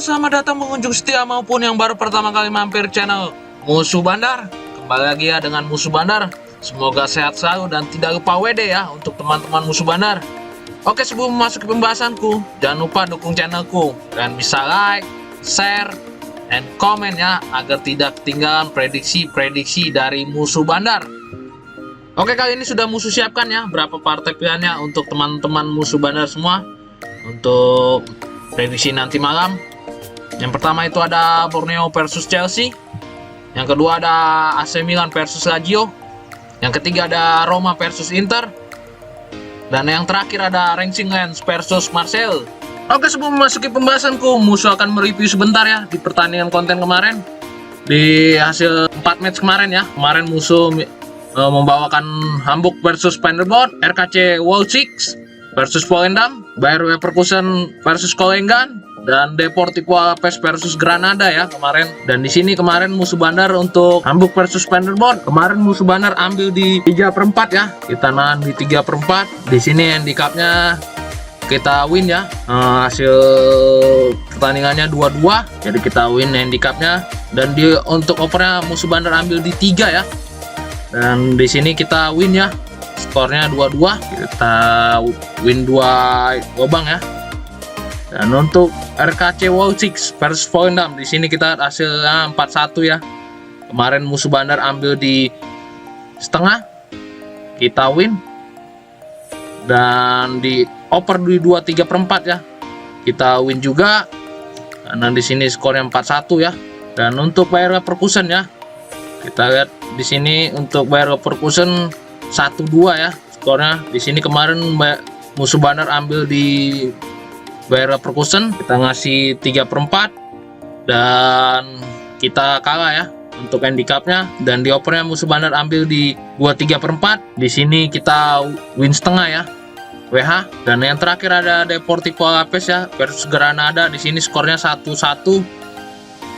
selamat datang pengunjung setia maupun yang baru pertama kali mampir channel Musuh Bandar. Kembali lagi ya dengan Musuh Bandar. Semoga sehat selalu dan tidak lupa WD ya untuk teman-teman Musuh Bandar. Oke, sebelum masuk ke pembahasanku, jangan lupa dukung channelku dan bisa like, share, dan komen ya agar tidak ketinggalan prediksi-prediksi dari Musuh Bandar. Oke, kali ini sudah Musuh siapkan ya berapa partai pilihannya untuk teman-teman Musuh Bandar semua untuk prediksi nanti malam. Yang pertama itu ada Borneo versus Chelsea. Yang kedua ada AC Milan versus Lazio. Yang ketiga ada Roma versus Inter. Dan yang terakhir ada Racing Lens versus Marseille. Oke, sebelum memasuki pembahasanku, Musuh akan mereview sebentar ya di pertandingan konten kemarin. Di hasil 4 match kemarin ya. Kemarin Musuh membawakan Hamburg versus Paderborn, RKC Wolfswijk versus Volendam, Bayer Leverkusen versus Kolengan, dan Deportivo Alaves versus Granada ya kemarin. Dan di sini kemarin Musuh Bandar untuk Hamburg versus Paderborn, kemarin Musuh Bandar ambil di 3/4 ya. Kita nahan di 3/4. Di sini handicapnya kita win ya. Hasil pertandingannya 2-2. Jadi kita win handicapnya. Dan untuk overnya Musuh Bandar ambil di 3 ya. Dan di sini kita win ya. Skornya 2-2. Kita win 2 lubang ya. Dan untuk RKC Wolfswijk versus Volendam, di sini kita hasilnya 4-1 ya. Kemarin Musuh Bandar ambil di setengah, kita win. Dan di over di 2/3/4 ya, kita win juga. Karena di sini skornya 4-1 ya. Dan untuk Bayer Leverkusen ya, kita lihat di sini untuk Bayer Leverkusen 1-2 ya skornya. Di sini kemarin Musuh Bandar ambil di Bayer Leverkusen, kita ngasih 3/4 dan kita kalah ya untuk handicapnya. Dan di opernya Musuh Bandar ambil di 2/3/4. Di sini kita win setengah ya, WH. Dan yang terakhir ada Deportivo Alaves ya versus Granada. Di sini skornya 1-1.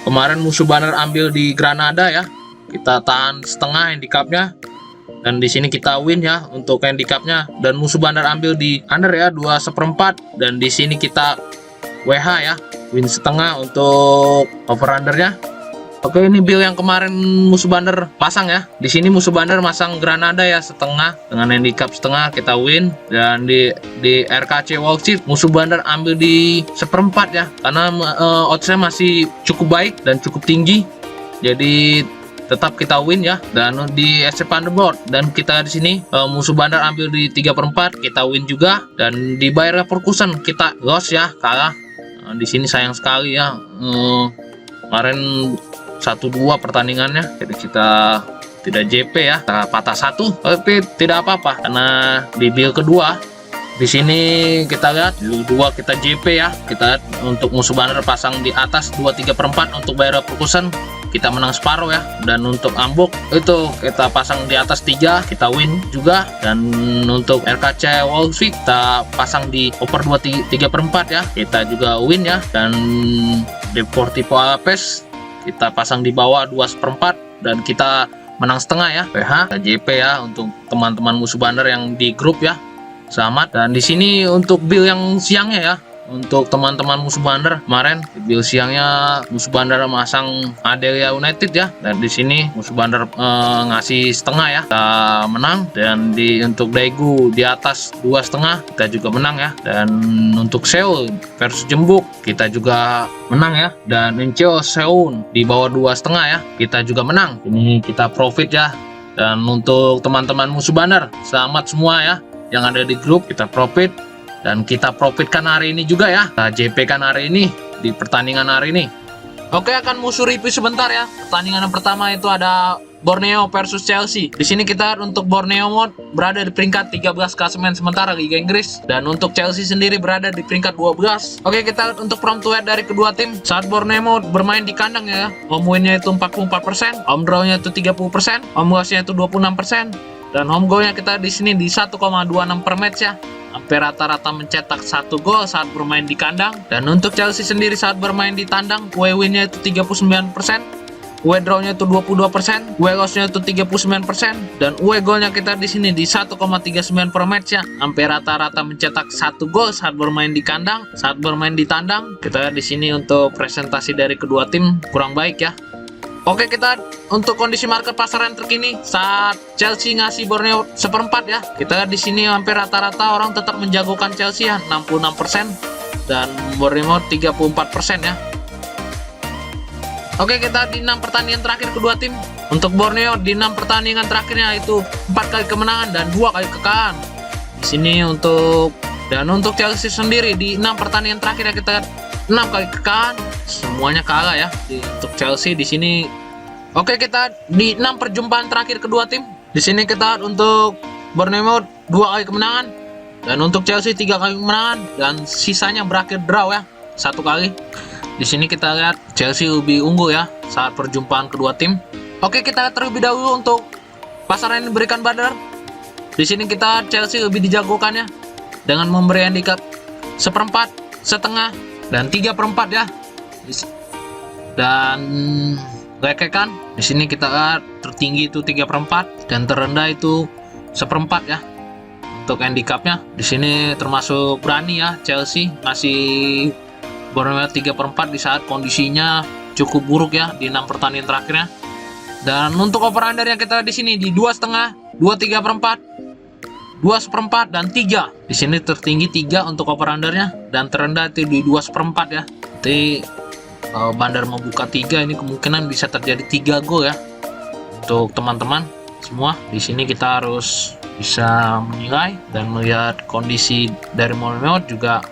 Kemarin Musuh Bandar ambil di Granada ya, kita tahan setengah handicapnya. Dan di sini kita win ya untuk handicapnya. Dan Musuh Bandar ambil di under ya 2/4. Dan di sini kita WH ya, win setengah untuk over undernya. Oke, ini build yang kemarin Musuh Bandar pasang ya. Di sini Musuh Bandar masang Granada ya setengah dengan handicap setengah, kita win. Dan di RKC Wolfswijk Musuh Bandar ambil di 1/4 ya, karena oddsnya masih cukup baik dan cukup tinggi. Jadi tetap kita win ya. Dan di FC Paderborn dan kita di sini Musuh Bandar ambil di 3/4, kita win juga. Dan di Bayer Leverkusen kita loss ya, kalah. Di sini sayang sekali ya. Kemarin 1-2 pertandingannya, jadi kita tidak JP ya, kita patah 1. Tapi tidak apa-apa karena di build kedua di sini kita lihat build 2 kita JP ya. Kita lihat untuk Musuh Bandar pasang di atas 2/3/4. Untuk Bayer Leverkusen kita menang separuh ya. Dan untuk Hamburg itu kita pasang di atas 3, kita win juga. Dan untuk RKC Wolfswijk kita pasang di over 2/3/4 ya, kita juga win ya. Dan Deportivo Alaves kita pasang di bawah 2/4 dan kita menang setengah ya, PH JP ya untuk teman-teman Musuh Bandar yang di grup ya. Selamat. Dan di sini untuk build yang siangnya ya, untuk teman-teman Musuh Bandar kemarin build siangnya Musuh Bandar masang Adelia United ya. Dan di sini Musuh Bandar ngasih setengah ya, kita menang. Dan untuk Daegu di atas 2,5, kita juga menang ya. Dan untuk Seoul versus Jembuk kita juga menang ya. Dan Incheon Seoul di bawah 2,5 ya, kita juga menang. Ini kita profit ya. Dan untuk teman-teman Musuh Bandar, selamat semua ya yang ada di grup, kita profit. Dan kita profitkan hari ini juga ya, kita JP kan hari ini di pertandingan hari ini. Oke, akan Musuh review sebentar ya. Pertandingan yang pertama itu ada Borneo versus Chelsea. Di sini kita untuk Borneo Mode berada di peringkat 13 klasemen sementara Liga Inggris. Dan untuk Chelsea sendiri berada di peringkat 12. Oke, kita lihat untuk prompt to win dari kedua tim. Saat Borneo Mode bermain di kandang ya, home win-nya itu 44%, home draw-nya itu 30%, home loss-nya itu 26%. Dan home goal-nya kita di sini di 1,26 per match ya. Hampir rata-rata mencetak 1 gol saat bermain di kandang. Dan untuk Chelsea sendiri saat bermain di tandang, away win-nya itu 39%, W draw-nya itu 22%, W loss-nya itu 39%, dan W goal-nya kita di sini di 1,39 per match ya. Hampir rata-rata mencetak 1 gol saat bermain di kandang, saat bermain di tandang. Kita lihat di sini untuk presentasi dari kedua tim kurang baik ya. Oke, kita untuk kondisi market pasaran terkini saat Chelsea ngasih Borneo seperempat ya. Kita lihat di sini hampir rata-rata orang tetap menjagokan Chelsea ya, 66% dan Borneo 34% ya. Oke, kita di 6 pertandingan terakhir kedua tim. Untuk Borneo di 6 pertandingan terakhirnya itu 4 kali kemenangan dan 2 kali kekalahan. Di sini untuk Chelsea sendiri di 6 pertandingan terakhir ya, kita lihat 6 kali kekalahan, semuanya kalah ya untuk Chelsea di sini. Oke, kita di 6 perjumpaan terakhir kedua tim. Di sini kita untuk Borneo 2 kali kemenangan dan untuk Chelsea 3 kali kemenangan dan sisanya berakhir draw ya, 1 kali. Di sini kita lihat Chelsea lebih unggul ya saat perjumpaan kedua tim. Oke, kita lihat terlebih dahulu untuk pasaran yang diberikan Badar. Di sini kita Chelsea lebih dijagokan ya dengan memberi handicap seperempat, setengah, dan 3/4 ya. Dan lekekan di sini kita lihat tertinggi itu 3/4 dan terendah itu seperempat ya. Untuk handicapnya di sini termasuk berani ya Chelsea ngasih Borneo 3/4 di saat kondisinya cukup buruk ya di 6 pertandingan terakhirnya. Dan untuk over under yang kita di sini di 2,5, 2/3/4, 2/4 dan 3. Di sini tertinggi 3 untuk over undernya dan terendah itu di 2/4 ya. Nanti Bandar membuka 3 ini kemungkinan bisa terjadi 3 gol ya. Untuk teman-teman semua di sini kita harus bisa menilai dan melihat kondisi dari Borneo juga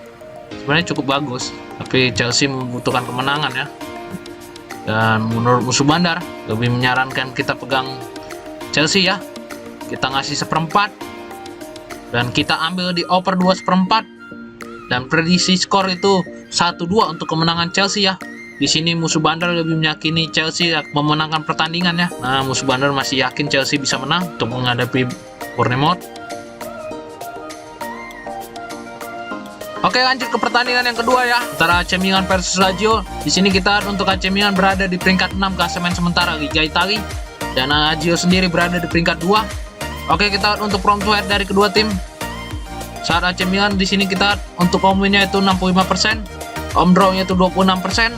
sebenarnya cukup bagus, tapi Chelsea membutuhkan kemenangan ya. Dan menurut musuh Bandar lebih menyarankan kita pegang Chelsea ya. Kita ngasih seperempat dan kita ambil di over 2/4 dan prediksi skor itu 1-2 untuk kemenangan Chelsea ya. Di sini musuh Bandar lebih meyakini Chelsea memenangkan pertandingan ya. Nah, musuh Bandar masih yakin Chelsea bisa menang untuk menghadapi Bournemouth. Oke, lanjut ke pertandingan yang kedua ya, antara AC Milan versus Lazio. Di sini kita untuk AC Milan berada di peringkat 6 klasemen sementara Liga Italia dan Lazio sendiri berada di peringkat 2. Oke, kita untuk front side dari kedua tim. Saat AC Milan di sini kita untuk home win-nya itu 65%, home draw-nya itu 26%,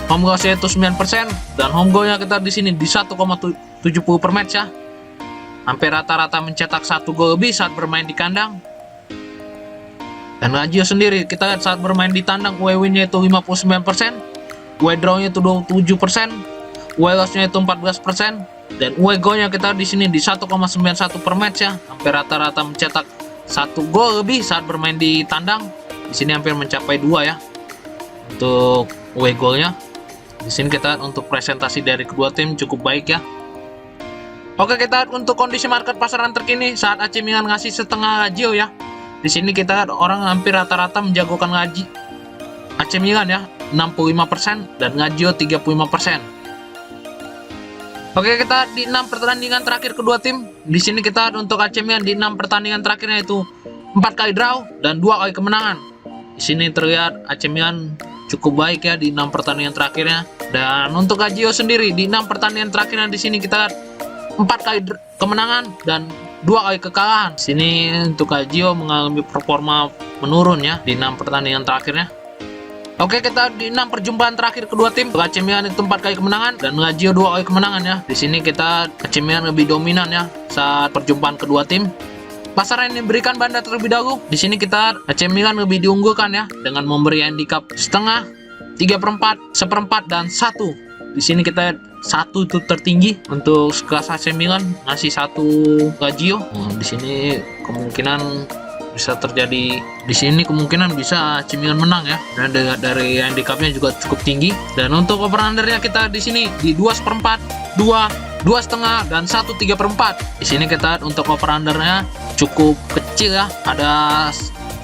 home loss-nya itu 9% dan home goal-nya kita di sini di 1,70 per match ya. Hampir rata-rata mencetak 1 gol lebih saat bermain di kandang. Dan Lazio sendiri kita lihat saat bermain di tandang W win-nya itu 59%, W draw-nya itu 27%, W loss-nya itu 14% dan W goal-nya kita di sini di 1,91 per match ya. Hampir rata-rata mencetak 1 gol lebih saat bermain di tandang. Di sini hampir mencapai 2 ya. Untuk W goal-nya. Di sini kita untuk presentasi dari kedua tim cukup baik ya. Oke, kita untuk kondisi market pasaran terkini saat AC Milan ngasih setengah Lazio ya. Di sini kita orang hampir rata-rata menjagokan AC Milan ya, 65% dan Lazio 35%. Oke, kita di 6 pertandingan terakhir kedua tim. Di sini kita untuk AC Milan di 6 pertandingan terakhirnya itu 4 kali draw dan 2 kali kemenangan. Di sini terlihat AC Milan cukup baik ya di 6 pertandingan terakhirnya. Dan untuk Lazio sendiri di 6 pertandingan terakhirnya di sini kita 4 kali kemenangan dan 2 kali kekalahan. Sini untuk Lazio mengalami performa menurun ya di 6 pertandingan terakhirnya. Oke, kita di 6 perjumpaan terakhir kedua tim. AC Milan itu 4 kali kemenangan dan Lazio 2 kali kemenangan ya. Di sini kita AC Milan lebih dominan ya saat perjumpaan kedua tim. Pasaran yang diberikan Bandar terlebih dahulu. Di sini kita AC Milan lebih diunggulkan ya dengan memberi handicap setengah, 3/4, 1/4 dan 1. Di sini kita 1 itu tertinggi untuk kelas AC Milan ngasih 1 Lazio. Di sini kemungkinan bisa terjadi, di sini kemungkinan bisa AC Milan menang ya. Dan dari handicapnya juga cukup tinggi. Dan untuk over undernya kita di sini di 2/4, 2,5 dan 1/3/4. Di sini kita untuk over undernya cukup kecil ya, ada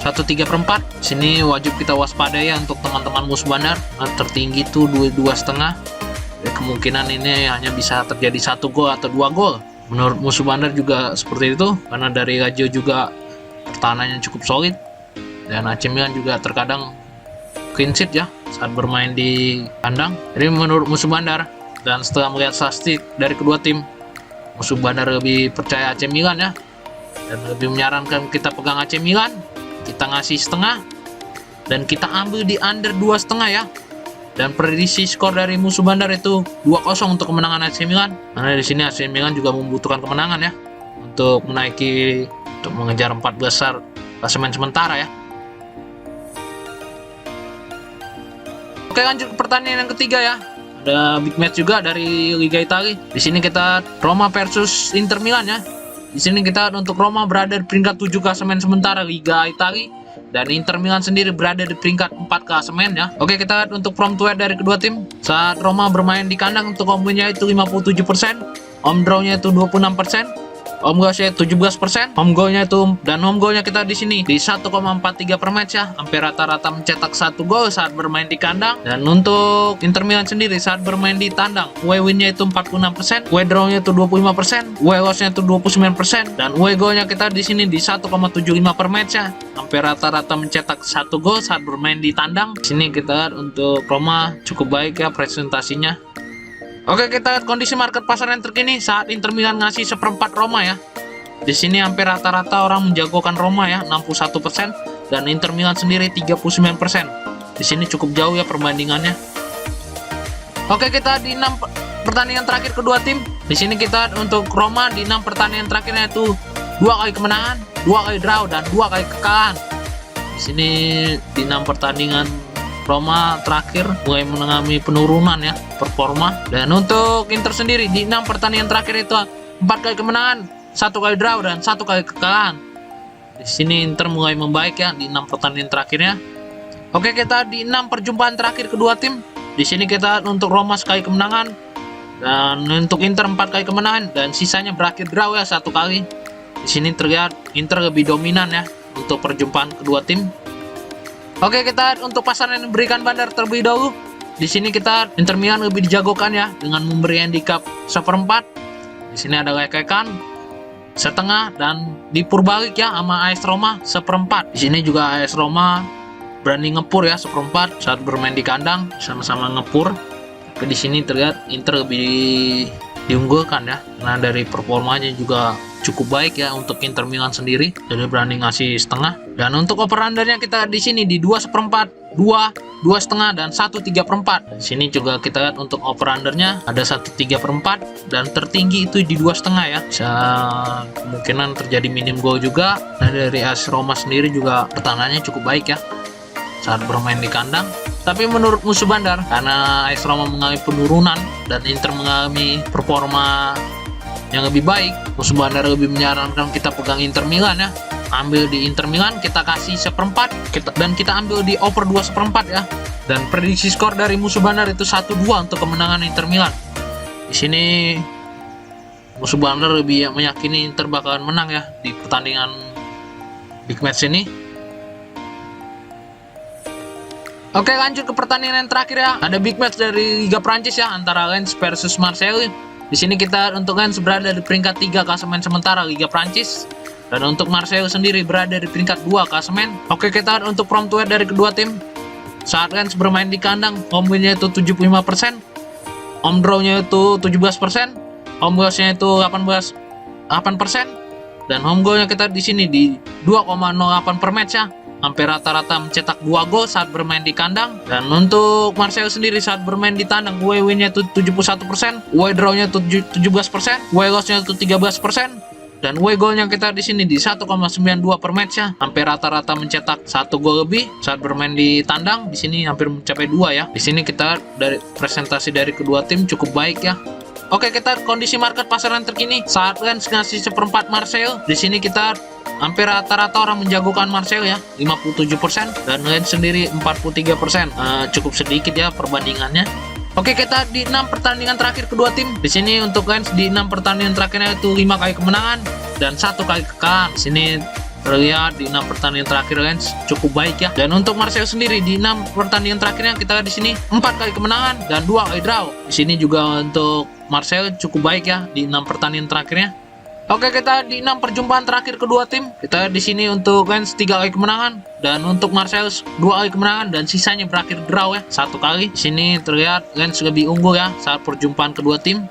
1/3/4. Di sini wajib kita waspadai ya untuk teman-teman musuh Bandar. Tertinggi itu 2,5. Kemungkinan ini hanya bisa terjadi 1 gol atau 2 gol. Menurut musuh Bandar juga seperti itu karena dari Lazio juga pertahanannya cukup solid dan AC Milan juga terkadang clean sheet ya saat bermain di kandang. Jadi menurut musuh Bandar dan setelah melihat statistik dari kedua tim, musuh bandar lebih percaya AC Milan ya, dan lebih menyarankan kita pegang AC Milan. Kita ngasih setengah dan kita ambil di under 2,5 ya. Dan prediksi skor dari musuh bandar itu 2-0 untuk kemenangan AC Milan. Karena di sini AC Milan juga membutuhkan kemenangan ya untuk mengejar 4 besar klasemen sementara ya. Oke, lanjut ke pertandingan yang ketiga ya. Ada big match juga dari Liga Italia. Di sini kita Roma versus Inter Milan ya. Di sini kita untuk Roma berada di peringkat 7 klasemen sementara Liga Italia, dan Inter Milan sendiri berada di peringkat 4 klasemen ya. Oke, kita lihat untuk form to dari kedua tim. Saat Roma bermain di kandang, untuk home win-nya itu 57%, home draw-nya itu 26%, home goals-nya 17%, home goal-nya itu, dan home goal-nya kita di sini di 1,43 per match ya. Hampir rata-rata mencetak 1 gol saat bermain di kandang. Dan untuk Inter Milan sendiri saat bermain di tandang, away win-nya itu 46%, away draw-nya itu 25%, away loss-nya itu 29%, dan away goal-nya kita di sini di 1,75 per match ya. Hampir rata-rata mencetak 1 gol saat bermain di tandang. Di sini kita lihat untuk Roma cukup baik ya presentasinya. Oke, kita lihat kondisi market pasar yang terkini saat Inter Milan ngasih seperempat Roma ya. Di sini hampir rata-rata orang menjagokan Roma ya, 61%, dan Inter Milan sendiri 39%. Di sini cukup jauh ya perbandingannya. Oke, kita di 6 pertandingan terakhir kedua tim. Di sini kita untuk Roma di 6 pertandingan terakhirnya itu 2 kali kemenangan, 2 kali draw, dan 2 kali kekalahan. Di sini di 6 pertandingan Roma terakhir mulai mengalami penurunan ya performa. Dan untuk Inter sendiri di 6 pertandingan terakhir itu 4 kali kemenangan, 1 kali draw, dan 1 kali kekalahan. Di sini Inter mulai membaik ya di 6 pertandingan terakhirnya. Oke, kita di 6 perjumpaan terakhir kedua tim. Di sini kita untuk Roma sekali kemenangan, dan untuk Inter 4 kali kemenangan, dan sisanya berakhir draw ya 1 kali. Di sini terlihat Inter lebih dominan ya untuk perjumpaan kedua tim. Oke, kita untuk pasar yang diberikan bandar terlebih dahulu. Di sini kita Inter Milan lebih dijagokan ya dengan memberi handicap 1/4. Di sini ada lekekan setengah, dan dipurbalik ya sama AS Roma 1/4. Di sini juga AS Roma berani ngepur ya 1/4 saat bermain di kandang, sama-sama ngepur. Tapi di sini terlihat Inter lebih diunggulkan ya, karena dari performanya juga cukup baik ya untuk Inter Milan sendiri, jadi berani ngasih setengah. Dan untuk over undernya kita di sini di 2/4, 2,5, dan 1/3/4. Di sini juga kita lihat untuk over undernya ada 1/3/4, dan tertinggi itu di 2,5 ya. Bisa kemungkinan terjadi minim gol juga. Nah, dari AS Roma sendiri juga pertahanannya cukup baik ya saat bermain di kandang. Tapi menurut musuh bandar, karena AS Roma mengalami penurunan dan Inter mengalami performa yang lebih baik, musuh bandar lebih menyarankan kita pegang Inter Milan ya. Ambil di Inter Milan, kita kasih 1/4, dan kita ambil di over 2/4 ya. Dan prediksi skor dari musuh bandar itu 1-2 untuk kemenangan Inter Milan. Di sini musuh bandar lebih meyakini Inter bakalan menang ya di pertandingan big match ini. Oke, lanjut ke pertandingan yang terakhir ya. Ada big match dari Liga Prancis ya, antara Lens versus Marseille. Di sini kita untuk Lens berada di peringkat 3 klasemen sementara Liga Prancis, dan untuk Marseille sendiri berada di peringkat 2 klasemen. Oke, kita untuk form to dari kedua tim. Saat Lens bermain di kandang, home win-nya itu 75%, home draw-nya itu 17%, home goals-nya itu 8%, dan home goal-nya kita di sini di 2,08 per match ya. Hampir rata-rata mencetak 2 gol saat bermain di kandang. Dan untuk Marseille sendiri saat bermain di tandang, away win-nya itu 71%, away draw-nya itu 17%, away loss-nya itu 13%, dan away goal-nya kita di sini di 1,92 per match ya. Hampir rata-rata mencetak 1 gol lebih saat bermain di tandang. Di sini hampir mencapai 2 ya. Di sini kita dari presentasi dari kedua tim cukup baik ya. Oke, kita kondisi market pasaran terkini saat Lens ngasih 1/4 Marseille. Di sini kita hampir rata-rata orang menjagokan Marseille ya, 57%, dan Lens sendiri 43%. Cukup sedikit ya perbandingannya. Oke, kita di 6 pertandingan terakhir kedua tim. Di sini untuk Lens di 6 pertandingan terakhirnya itu 5 kali kemenangan dan 1 kali kekalahan. Di sini terlihat di 6 pertandingan terakhir Lens cukup baik ya. Dan untuk Marseille sendiri di 6 pertandingan terakhirnya kita di sini 4 kali kemenangan dan 2 kali draw. Di sini juga untuk Marseille cukup baik ya di 6 pertandingan terakhirnya. Oke, kita di 6 perjumpaan terakhir kedua tim. Kita di sini untuk Lens 3 kali kemenangan dan untuk Marcellus 2 kali kemenangan dan sisanya berakhir draw ya, 1 kali. Di sini terlihat Lens lebih unggul ya saat perjumpaan kedua tim.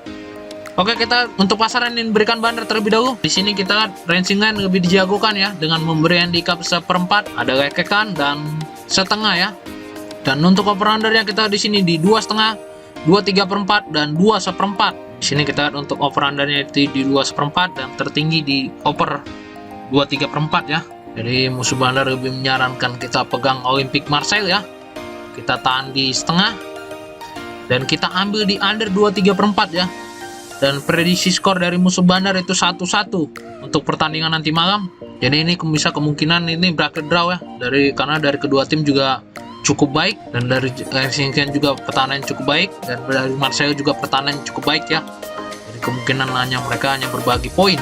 Oke, kita untuk pasaran ini berikan bandar terlebih dahulu. Di sini kita Racing Line lebih dijagokan ya dengan memberi handicap 1/4, ada lekekan dan setengah ya. Dan untuk over-undernya kita di sini di 2,5, 2,3/4 dan 2,1/4. Di sini kita lihat untuk over-undernya itu di 2,1/4 dan tertinggi di over 2,3/4 ya. Jadi musuh bandar lebih menyarankan kita pegang Olympic Marseille ya. Kita tahan di setengah dan kita ambil di under 2,3/4 ya. Dan prediksi skor dari musuh bandar itu 1-1 untuk pertandingan nanti malam. Jadi ini bisa kemungkinan ini berakhir draw ya, karena dari kedua tim juga cukup baik, dan dari Racing Line juga pertahanan cukup baik, dan dari Marseille juga pertahanan cukup baik ya. Jadi kemungkinan mereka hanya berbagi poin.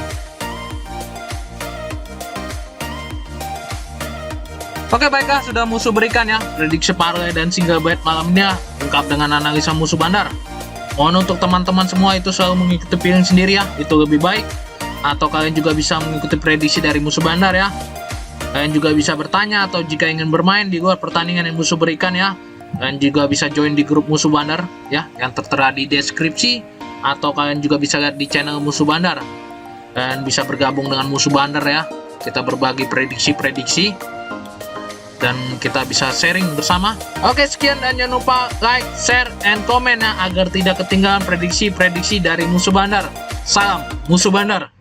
Oke, baiklah, sudah musuh berikan ya prediksi parlay dan single bet malam ini ya, lengkap dengan analisa musuh bandar. Mohon untuk teman-teman semua itu selalu mengikuti pilihan sendiri ya, itu lebih baik. Atau kalian juga bisa mengikuti prediksi dari musuh bandar ya. Kalian juga bisa bertanya atau jika ingin bermain di luar pertandingan yang musuh berikan ya. Kalian juga bisa join di grup musuh bandar ya, yang tertera di deskripsi. Atau kalian juga bisa lihat di channel musuh bandar. Dan bisa bergabung dengan musuh bandar ya. Kita berbagi prediksi-prediksi dan kita bisa sharing bersama. Oke, sekian dan jangan lupa like, share, and comment ya agar tidak ketinggalan prediksi-prediksi dari musuh bandar. Salam musuh bandar.